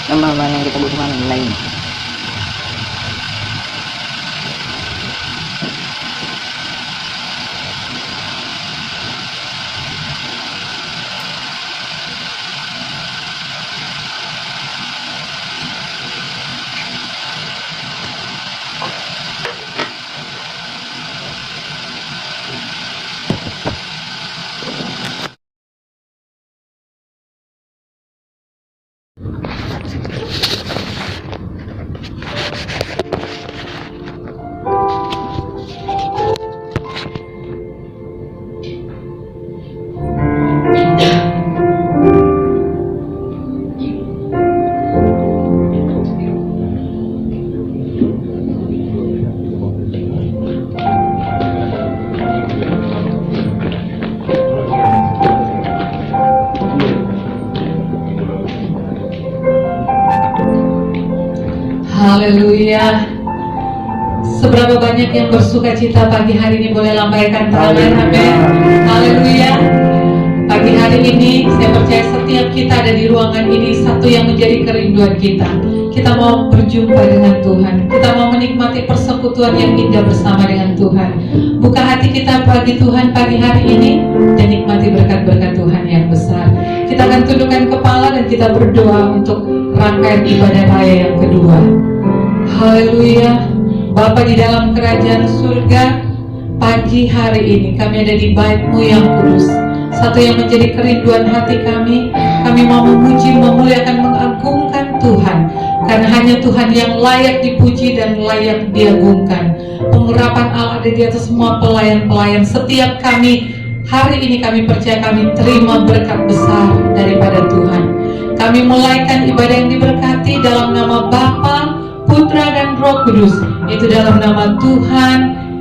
Gambar-gambar yang kita butuhkan lain. Haleluya. Seberapa banyak yang bersuka cita pagi hari ini boleh lambaikan tangan. Amin. Haleluya. Pagi hari ini saya percaya setiap kita ada di ruangan ini satu yang menjadi kerinduan kita. Kita mau berjumpa dengan Tuhan. Kita mau menikmati persekutuan yang indah bersama dengan Tuhan. Buka hati kita bagi Tuhan pagi hari ini dan nikmati berkat-berkat Tuhan yang besar. Kita akan tundukkan kepala dan kita berdoa untuk rangkaian ibadah raya yang kedua. Haleluya. Bapa di dalam kerajaan surga, pagi hari ini kami ada di bait-Mu yang kudus. Satu yang menjadi kerinduan hati kami. Kami mau memuji, memuliakan, mengagungkan Tuhan. Karena hanya Tuhan yang layak dipuji dan layak diagungkan. Pengurapan Allah ada di atas semua pelayan-pelayan. Setiap kami, hari ini kami percaya kami terima berkat besar daripada Tuhan. Kami mulaikan ibadah yang diberkati dalam nama Bapa, Putra dan Roh Kudus. Itu dalam nama Tuhan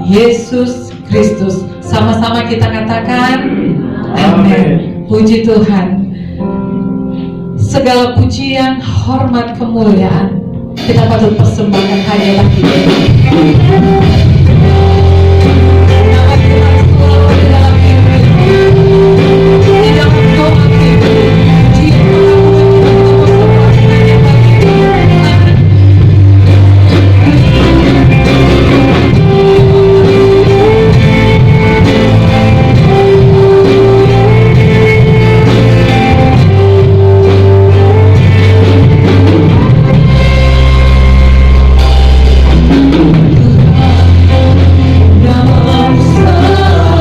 Yesus Kristus. Sama-sama kita katakan amin. Puji Tuhan. Segala pujian, hormat, kemuliaan kita patut persembahkan hanya bagi Dia. Nama Tuhan selalu di dalam hidup kita. Di dalam doa kita, Dia melakukan kita persembahkan hanya bagi Dia. Dalam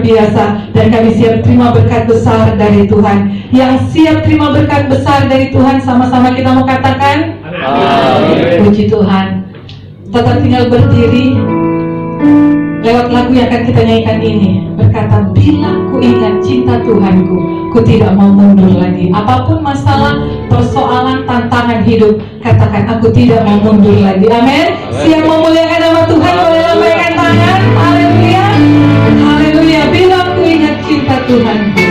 biasa, dan kami siap terima berkat besar dari Tuhan. Yang siap terima berkat besar dari Tuhan, sama-sama kita mau katakan amin. Puji Tuhan. Tetap tinggal berdiri. Lewat lagu yang akan kita nyanyikan ini berkata, bila ku ingat cinta Tuhanku, ku tidak mau mundur lagi. Apapun masalah, persoalan, tantangan hidup, katakan, aku tidak mau mundur lagi. Amin. Siap memuliakan nama Tuhan, boleh lambaikan tangan. Haleluya, haleluya. Bila ku ingat cinta Tuhanku.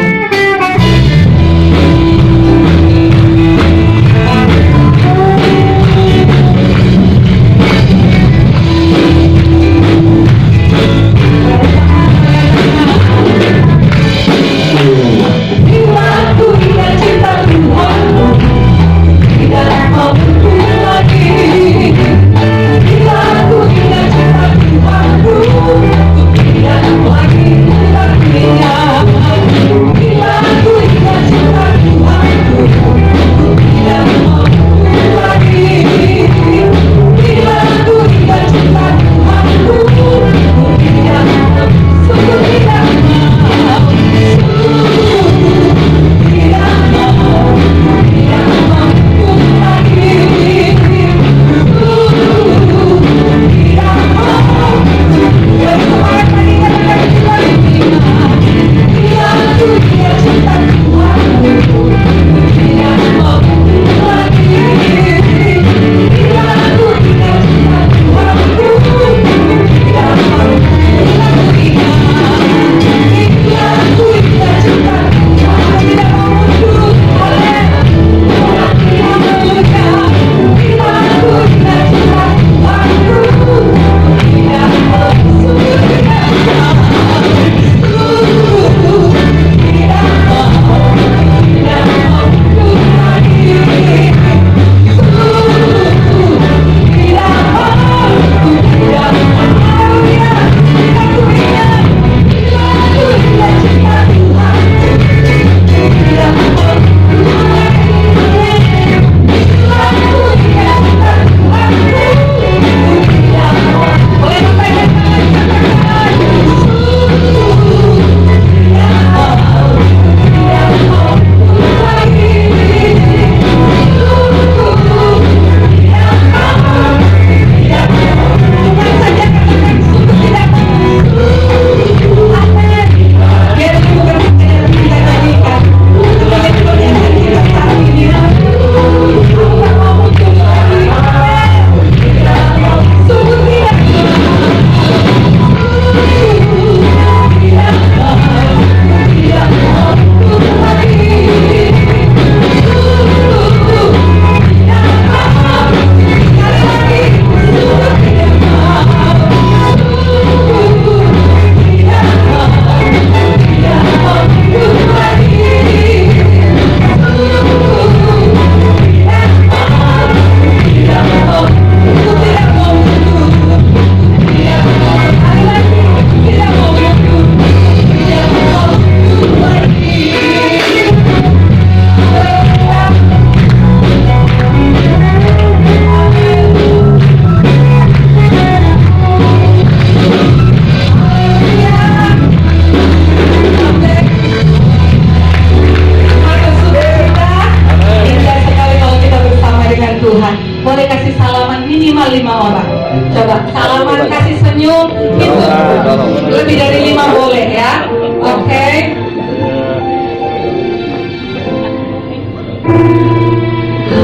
Lebih dari 5 boleh ya. Oke.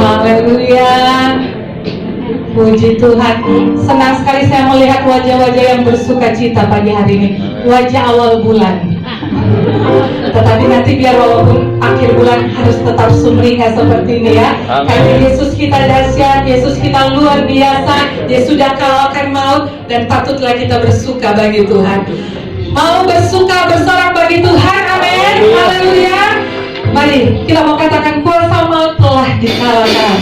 Haleluya. Puji Tuhan. Senang sekali saya melihat wajah-wajah yang bersuka cita pagi hari ini. Wajah awal bulan. Tetapi nanti biar walaupun akhir bulan harus tetap sumringah seperti ini ya. Karena Yesus kita dahsyat, Yesus kita luar biasa. Dia sudah kalahkan maut dan patutlah kita bersuka bagi Tuhan. Mau bersuka bersorak bagi Tuhan, amin. Haleluya. Mari kita mau katakan kuasa maut telah dikalahkan.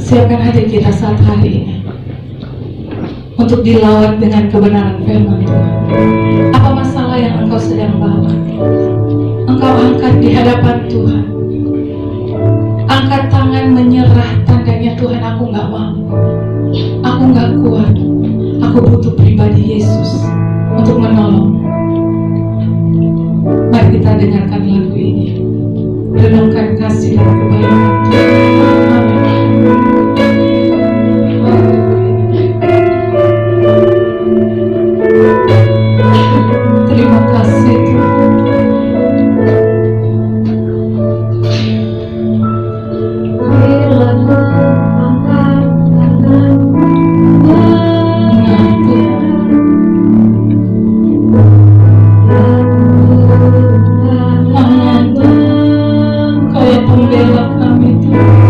Siapkan hati kita saat hari ini untuk dilawat dengan kebenaran firman Tuhan. Apa masalah yang engkau sedang bawa? Engkau angkat di hadapan Tuhan. Angkat tangan menyerah, tandanya Tuhan, aku gak mampu, aku gak kuat, aku butuh pribadi Yesus untuk menolong. Mari kita dengarkan lagu ini, renungkan kasih dan kebaikan Tuhan. Terima kasih Tuhan. Kau yang membela kami Tuhan.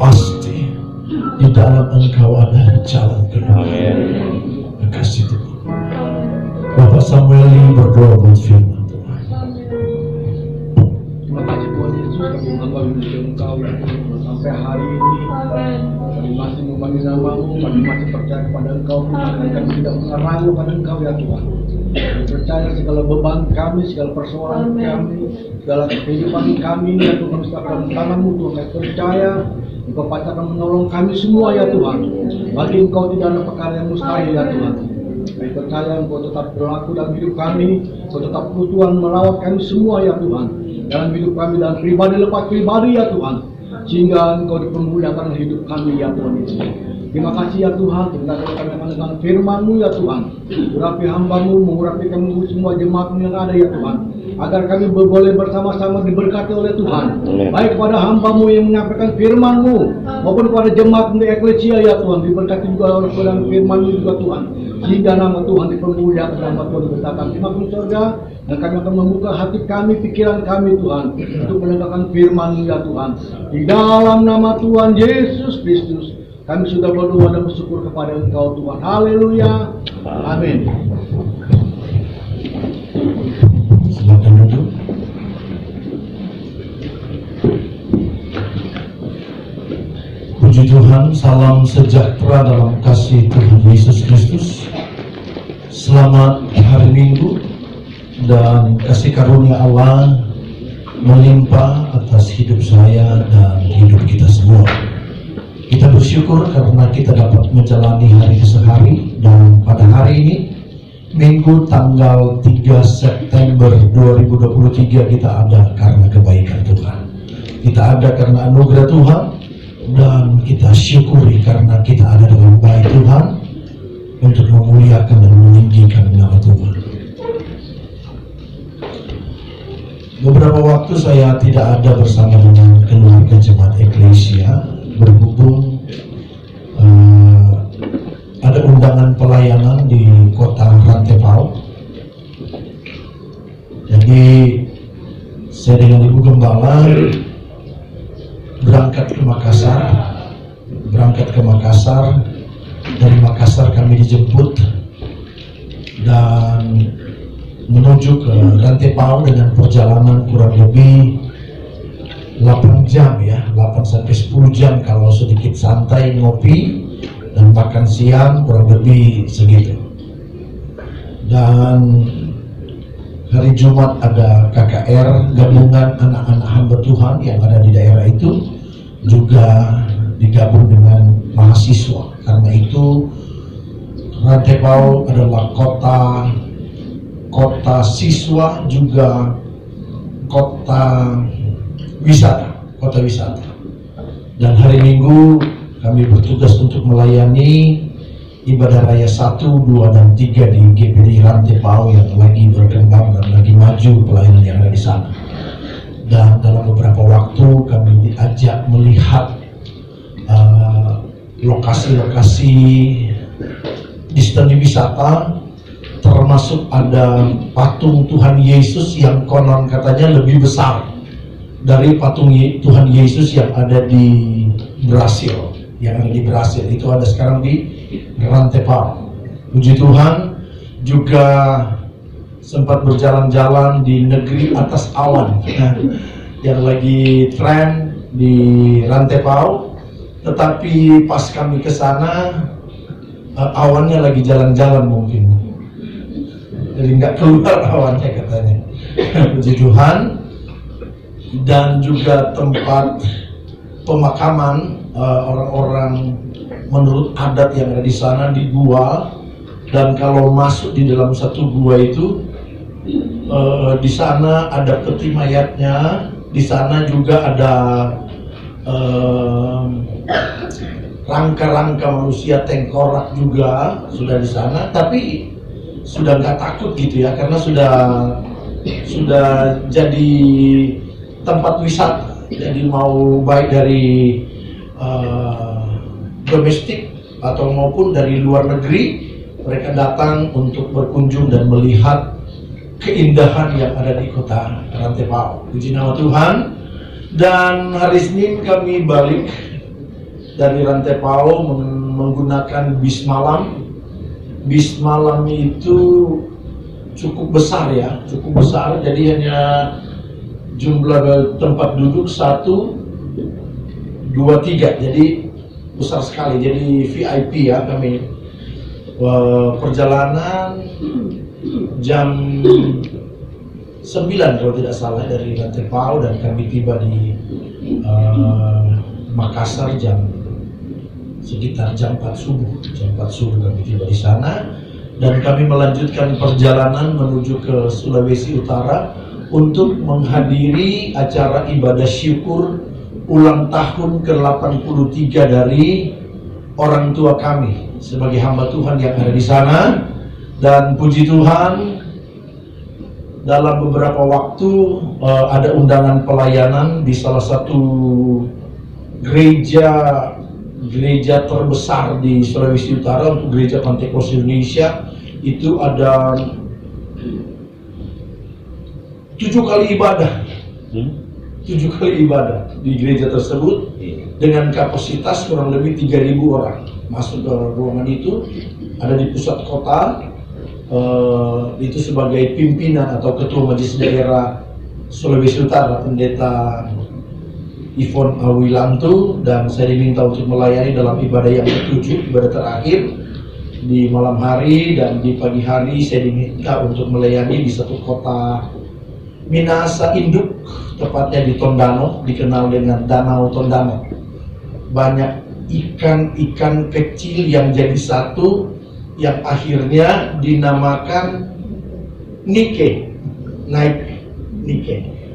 pasti di dalam Engkau ada jalan keluar. Kasih Tuhan. Bapak Samuel ini berdoa buat firman Tuhan. Terima kasih Tuhan Yesus, kami menghamba Engkau ya Tuhan. Sampai hari ini kami masih memanggil namamu, kami masih percaya kepada Engkau Tuhan, dan kami tidak mengerang kepada Engkau ya Tuhan. Kami percaya segala beban kami, segala persoalan kami, segala kehidupan kami ya Tuhan, kami serahkan dalam tangan-Mu Tuhan. Kami percaya Engkau pasti akan menolong kami semua ya Tuhan. Bagi Engkau tidak ada perkara yang mustahil ya Tuhan. Kami percaya Engkau tetap berlaku dalam hidup kami, Engkau tetap Tuhan merawat kami semua ya Tuhan. Dalam hidup kami, dalam pribadi lepas pribadi ya Tuhan, sehingga Engkau dipermuliakan hidup kami ya Tuhan Yesus. Terima kasih ya Tuhan, terima kasih kami akan dengan firman-Mu ya Tuhan. Urapi hamba-Mu, mengurapi kami semua jemaat-Mu yang ada ya Tuhan, agar kami boleh bersama-sama diberkati oleh Tuhan. Baik kepada hamba-Mu yang menyampaikan firman-Mu, maupun kepada jemaat-Mu di eklesia ya Tuhan, diberkati juga oleh firman-Mu juga Tuhan, sehingga nama Tuhan dipermuliakan, nama Tuhan diberkati. Terima kasih surga, dan kami akan membuka hati kami, pikiran kami Tuhan, untuk mendengarkan firman-Mu ya Tuhan. Di dalam nama Tuhan Yesus Kristus kami sudah berdoa dan bersyukur kepada Engkau Tuhan. Haleluya. Amin. Silakan duduk. Puji Tuhan, salam sejahtera dalam kasih Tuhan Yesus Kristus. Selamat hari Minggu, dan kasih karunia Allah melimpah atas hidup saya dan hidup kita semua. Kita bersyukur karena kita dapat menjalani hari ke hari, dan pada hari ini Minggu tanggal 3 September 2023 kita ada karena kebaikan Tuhan. Kita ada karena anugerah Tuhan, dan kita syukuri karena kita ada dalam baik Tuhan untuk memuliakan dan meninggikan nama Tuhan. Beberapa waktu saya tidak ada bersama dengan keluarga jemaat eklesia, berhubung ada undangan pelayanan di kota Rantepao. Jadi saya dengan Ibu Gembala berangkat ke Makassar. Dari Makassar kami dijemput dan menuju ke Rantepao dengan perjalanan kurang lebih 8 jam ya, 8 sampai 10 jam kalau sedikit santai ngopi dan makan siang, kurang lebih segitu. Dan hari Jumat ada KKR, gabungan anak-anak hamba Tuhan yang ada di daerah itu, juga digabung dengan mahasiswa. Karena itu Rantepao adalah kota siswa, juga kota wisata. Dan hari Minggu kami bertugas untuk melayani ibadah raya 1, 2, dan 3 di GPD Rantepao yang lagi berkembang dan lagi maju pelayanan yang ada di sana. Dan dalam beberapa waktu kami diajak melihat lokasi-lokasi destinasi wisata, termasuk ada patung Tuhan Yesus yang konon katanya lebih besar dari patung Tuhan Yesus yang ada di Brasil. Itu ada sekarang di Rantepao. Puji Tuhan, juga sempat berjalan-jalan di negeri atas awan yang lagi tren di Rantepao. Tetapi pas kami ke sana, awannya lagi jalan-jalan mungkin, jadi nggak keluar awannya katanya. Puji Tuhan. Dan juga tempat pemakaman orang-orang menurut adat yang ada di sana, di gua. Dan kalau masuk di dalam satu gua itu, di sana ada peti mayatnya, di sana juga ada rangka-rangka manusia tengkorak juga sudah di sana. Tapi sudah nggak takut gitu ya, karena sudah jadi tempat wisata. Jadi mau baik dari domestik atau maupun dari luar negeri, mereka datang untuk berkunjung dan melihat keindahan yang ada di kota Rantepao. Puji nama Tuhan. Dan hari Senin kami balik dari Rantepao menggunakan bis malam. Bis malam itu cukup besar ya, cukup besar. Jadi hanya jumlah tempat duduk 1, 2, 3. Jadi besar sekali. Jadi VIP ya kami. Perjalanan jam 9 kalau tidak salah dari Rantepao, dan kami tiba di Makassar sekitar jam 4 subuh. Jam 4 subuh kami tiba di sana, dan kami melanjutkan perjalanan menuju ke Sulawesi Utara untuk menghadiri acara ibadah syukur ulang tahun ke-83 dari orang tua kami sebagai hamba Tuhan yang ada di sana. Dan puji Tuhan, dalam beberapa waktu ada undangan pelayanan di salah satu gereja terbesar di Sulawesi Utara, untuk gereja Pentekost Indonesia. Itu ada 7 kali ibadah, 7 kali ibadah di gereja tersebut dengan kapasitas kurang lebih 3.000 orang masuk ke ruangan itu. Ada di pusat kota. Itu sebagai pimpinan atau ketua majelis daerah Sulawesi Utara, Pendeta Ivon Awilantu, dan saya diminta untuk melayani dalam ibadah yang ke-7, ibadah terakhir di malam hari. Dan di pagi hari saya diminta untuk melayani di satu kota Minahasa Induk, tepatnya di Tondano, dikenal dengan Danau Tondano. Banyak ikan-ikan kecil yang jadi satu, yang akhirnya dinamakan Nike.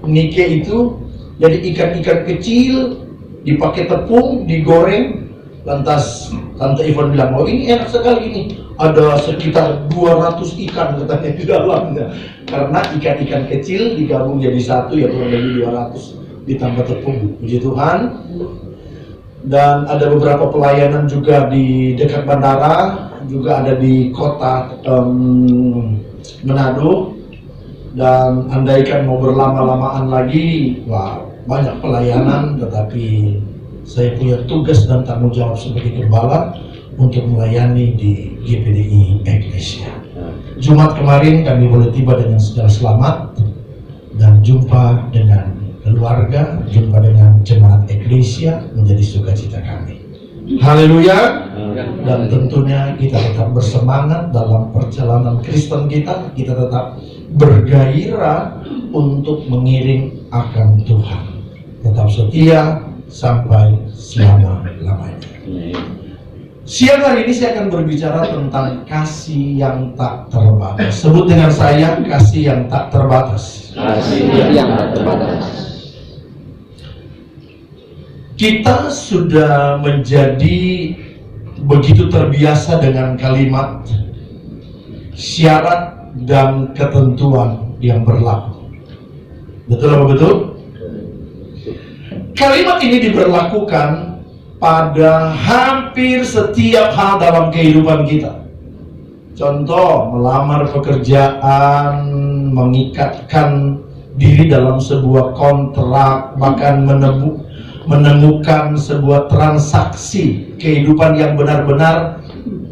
Nike itu jadi ikan-ikan kecil dipakai tepung, digoreng. Lantas Tante Ivon bilang, oh ini enak sekali ini. Ada sekitar 200 ikan katanya di dalamnya. Karena ikan-ikan kecil digabung jadi satu, ya kurang lebih 200 ditambah tepung. Puji Tuhan. Dan ada beberapa pelayanan juga di dekat bandara, juga ada di kota Manado. Dan andaikan mau berlama-lamaan lagi, wah, banyak pelayanan, tetapi saya punya tugas dan tanggung jawab sebagai gembala untuk melayani di GPDI Eklesia. Jumat kemarin kami boleh tiba dengan segala selamat dan jumpa dengan keluarga, jumpa dengan jemaat Eklesia, menjadi sukacita kami. Haleluya. Dan tentunya kita tetap bersemangat dalam perjalanan Kristen kita. Kita tetap bergairah untuk mengiring akan Tuhan. Tetap setia sampai selama-lamanya. Siang hari ini saya akan berbicara tentang kasih yang tak terbatas. Sebut dengan saya, kasih yang tak terbatas. Kasih yang tak terbatas. Kita sudah menjadi begitu terbiasa dengan kalimat syarat dan ketentuan yang berlaku. Betul apa betul? Kalimat ini diberlakukan pada hampir setiap hal dalam kehidupan kita. Contoh, melamar pekerjaan, mengikatkan diri dalam sebuah kontrak, bahkan menemukan sebuah transaksi kehidupan yang benar-benar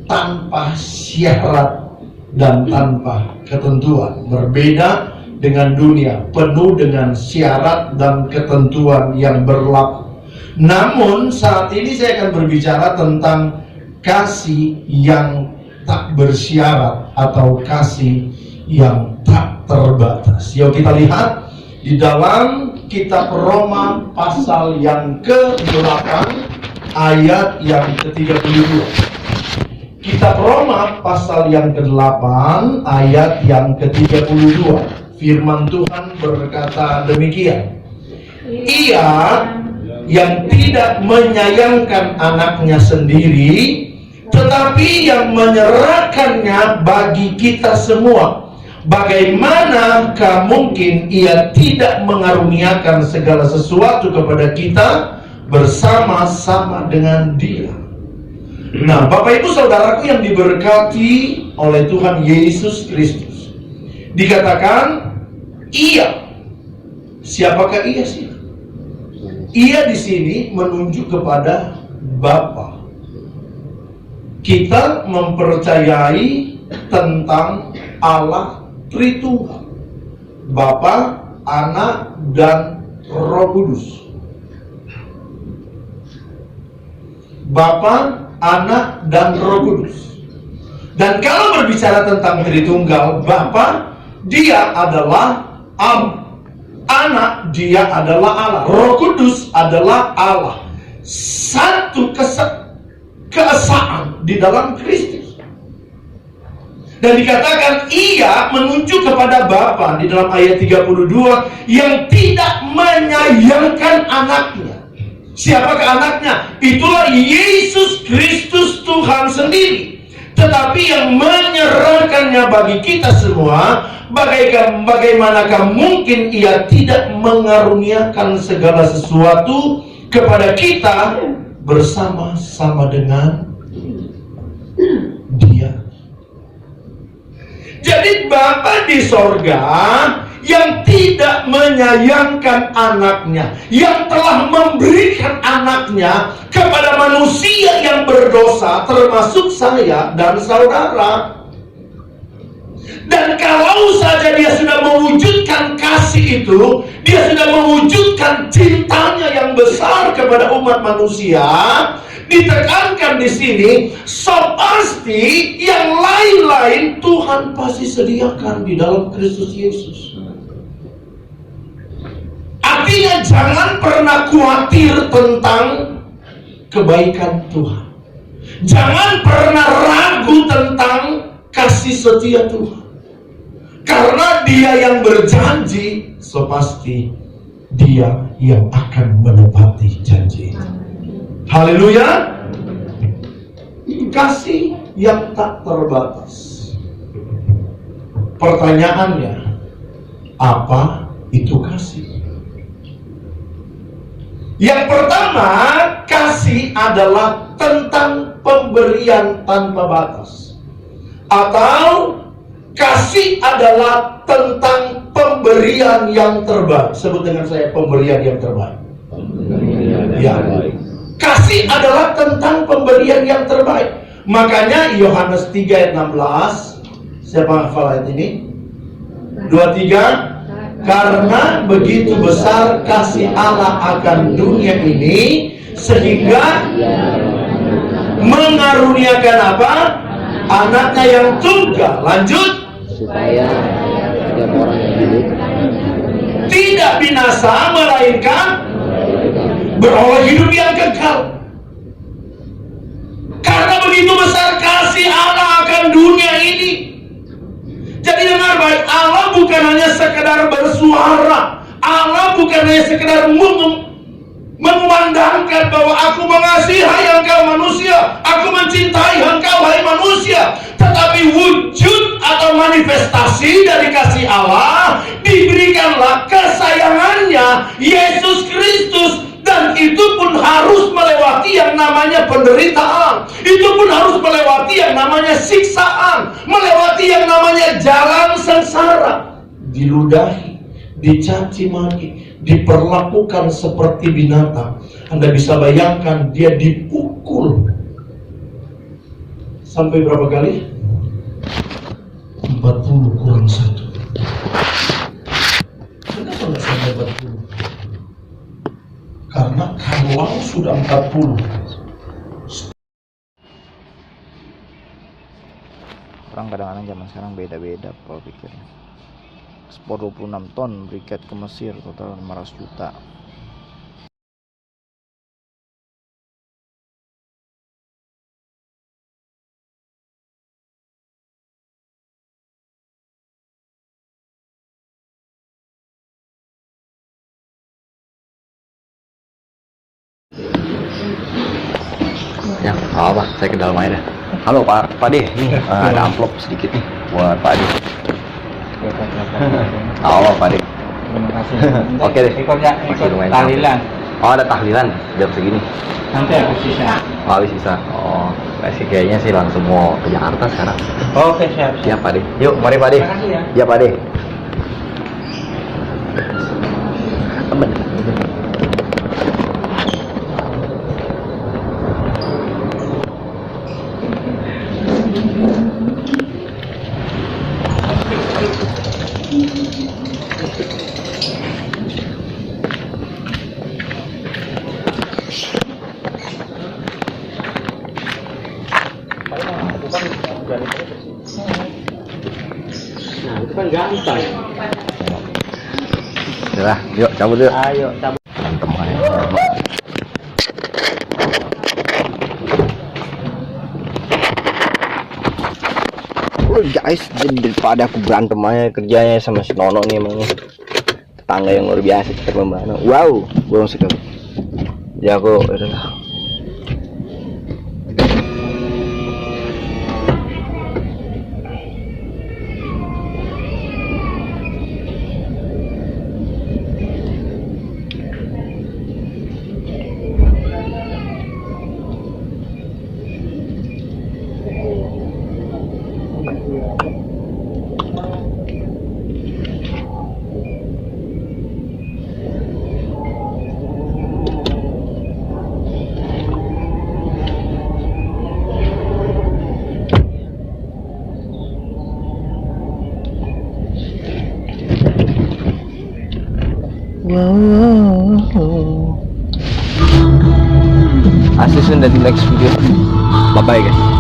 tanpa syarat dan tanpa ketentuan. Berbeda dengan dunia, penuh dengan syarat dan ketentuan yang berlaku. Namun saat ini saya akan berbicara tentang kasih yang tak bersyarat atau kasih yang tak terbatas. Yuk kita lihat di dalam kitab Roma pasal yang ke-8 ayat yang ke-32. Kitab Roma pasal yang ke-8 ayat yang ke-32. Firman Tuhan berkata demikian. Ia yang tidak menyayangkan anaknya sendiri, tetapi yang menyerahkannya bagi kita semua. Bagaimanakah mungkin ia tidak mengaruniakan segala sesuatu kepada kita bersama-sama dengan Dia? Nah, Bapak Ibu Saudaraku yang diberkati oleh Tuhan Yesus Kristus, dikatakan Ia. Siapakah Ia sih? Ia di sini menunjuk kepada Bapa. Kita mempercayai tentang Allah Tritunggal, Bapa, Anak, dan Roh Kudus. Bapa, Anak, dan Roh Kudus. Dan kalau berbicara tentang Tritunggal, Bapa, dia adalah Allah. Anak, dia adalah Allah. Roh Kudus adalah Allah. Satu keesaan di dalam Kristus. Dan dikatakan ia menunjuk kepada Bapa di dalam ayat 32 yang tidak menyayangkan anaknya. Siapakah anaknya? Itulah Yesus Kristus Tuhan sendiri. Tetapi yang menyerahkannya bagi kita semua, bagaimanakah mungkin ia tidak mengaruniakan segala sesuatu kepada kita bersama-sama dengan Dia. Jadi Bapa di sorga yang tidak menyayangkan anaknya, yang telah memberikan anaknya kepada manusia yang berdosa, termasuk saya dan saudara. Dan kalau saja dia sudah mewujudkan kasih itu, dia sudah mewujudkan cintanya yang besar kepada umat manusia, ditekankan di sini, so pasti yang lain-lain Tuhan pasti sediakan di dalam Kristus Yesus. Artinya jangan pernah khawatir tentang kebaikan Tuhan. Jangan pernah ragu tentang kasih setia Tuhan. Karena Dia yang berjanji, so pasti Dia yang akan menepati janji itu. Haleluya. Kasih yang tak terbatas. Pertanyaannya, apa itu kasih? Yang pertama, kasih adalah tentang pemberian tanpa batas. Atau kasih adalah tentang pemberian yang terbaik. Sebut dengan saya, pemberian yang terbaik. Ya. Kasih adalah tentang pemberian yang terbaik. Makanya Yohanes 3 ayat 16. Siapa hafal ayat ini? 23. Karena begitu besar kasih Allah akan dunia ini, sehingga mengaruniakan apa? Anaknya yang tunggal. Lanjut. Supaya setiap orang yang hidup tidak binasa, melainkan beroleh hidup yang kekal. Karena begitu besar kasih Allah akan dunia ini. Jadi dengar baik, Allah bukan hanya sekedar bersuara, Allah bukan hanya sekedar mengumandangkan bahwa aku mengasihi engkau manusia, aku mencintai engkau hai manusia. Tetapi wujud atau manifestasi dari kasih Allah diberikanlah kesayangannya Yesus Kristus. Dan itu pun harus melewati yang namanya penderitaan. Itu pun harus melewati yang namanya siksaan, melewati yang namanya jalan sengsara. Diludahi, dicaci maki, diperlakukan seperti binatang. Anda bisa bayangkan dia dipukul sampai berapa kali? 40 kurang 1. Kenapa nggak sampai 40? Karena kalau sudah 40. orang kadang-kadang zaman sekarang beda-beda pola pikirnya. Ekspor 26 ton briket ke Mesir, total 500 juta. Ya, apa? Saya ke dalam aja. Halo Pak De, nih ada amplop sedikit nih buat Pak De. Halo Pak De. Terima kasih. Oke deh. Ikut lumayan tahlilan. Oh, ada tahlilan jam segini. Nanti habis sisa. Oh, habis sisa. Oh, kayaknya sih langsung mau ke Jakarta sekarang. Oke, siap. Siap Pak De. Yuk, mari Pak De. Terima kasih ya. Ya Pak De. Nah, itu kan gampang. Udah, yuk cabut yuk. Ayo, cabut. Berantem aja. Oh guys, jadi daripada aku berantem aja kerjanya sama si Nono nih emang nih. Tetangga yang luar biasa kita membantu. Wow, bohong sekali. Ya aku udahlah. I'll see you in the next video. Bye bye guys.